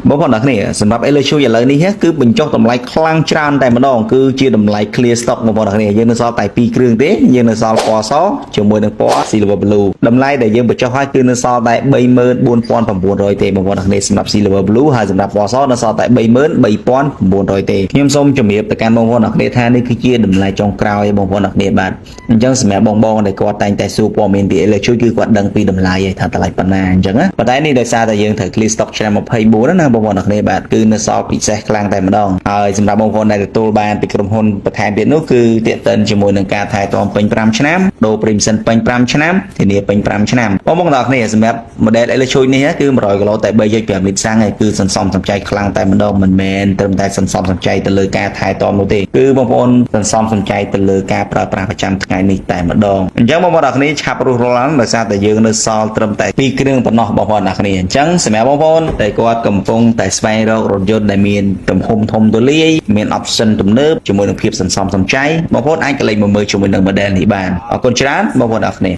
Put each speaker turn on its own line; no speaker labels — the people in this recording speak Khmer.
បងប្អូនអ្នកនេះសម្រាប់ Electro ឥឡូវនេះគឺបញ្ចុះតម្លៃខ្លាំងច្រើនតែម្ដងគឺជាតម្លៃ clear stock បងប្អូនអ្នកនេះយើងនៅសល់តែ2គ្រឿងទេយើងនៅសល់ពណ៌សជាមួយនឹងពណ៌ Silver Blue តម្លៃដែលយើងបញ្ចុះឲ្យគឺនៅសល់តែ 34,900 ទេបងប្អូនអ្នកនេះសម្រាប់ Silver Blue ហើយសម្រាប់ពណ៌សនៅសល់តែ 33,900 ទេខ្ញុំសូមជម្រាបទៅកាន់បងប្អូនអ្នកនេះថានេះគឺជាតម្លៃចុងក្រោយបងប្អូនអ្នកនេះបាទអញ្ចឹងសម្រាប់បងដែលគាត់តែងតែសួរព័ត៌មានពី Electro គឺគាត់ដឹងពីតម្លៃហើយថាតម្លៃប៉ុណ្ណាអញ្ចឹងណាប៉ុន្តែនេះដោយសារតែយើងត្រូវ clear stock ឆ្នាំ24ណាបងប្អូនអ្នកនេះបាទគឺនៅសល់ពិសេសខ្លាំងតែម្ដងហើយសម្រាប់បងប្អូនដែលទទួលបានពីក្រុមហ៊ុនបន្ថែមទៀតនោះគឺទាក់ទិនជាមួយនឹងការថែទាំពេញ5ឆ្នាំដូរ Premium ពេញ5ឆ្នាំធានាពេញ5ឆ្នាំបងប្អូនទាំងអស់គ្នាសម្រាប់ model Electro នេះគឺ100គីឡូតែ3.5លីត្រសាំងហើយគឺសន្សំសំចៃខ្លាំងតែម្ដងមិនមែនត្រឹមតែសន្សំសំចៃទៅលើការថែទាំនោះទេគឺបងប្អូនសន្សំសំចៃទៅលើការប្រើប្រាស់ប្រចាំថ្ងៃនេះតែម្ដងអញ្ចឹងបងប្អូនទាំងអស់គ្នាឆាប់រស់រាល់ដោយសារតែយើងនៅសល់ត្រឹមតែ2គ្រឿងប៉ុណ្ណោះបងប្អូនទាំងអស់គ្នាអញ្ចឹងសម្រាប់បងប្អូនដែលគាត់កំពុងតែស្វែងរករថយន្តដែលមានទំហំធំទូលាយមាន option ទំនើបជាមួយនឹងភាពសន្សំសំចៃបងប្អូនអាចកលេចមកមើលជាមួយនឹង model នេះបានអរគុណច្រើនបងប្អូនទាំងអស់គ្នា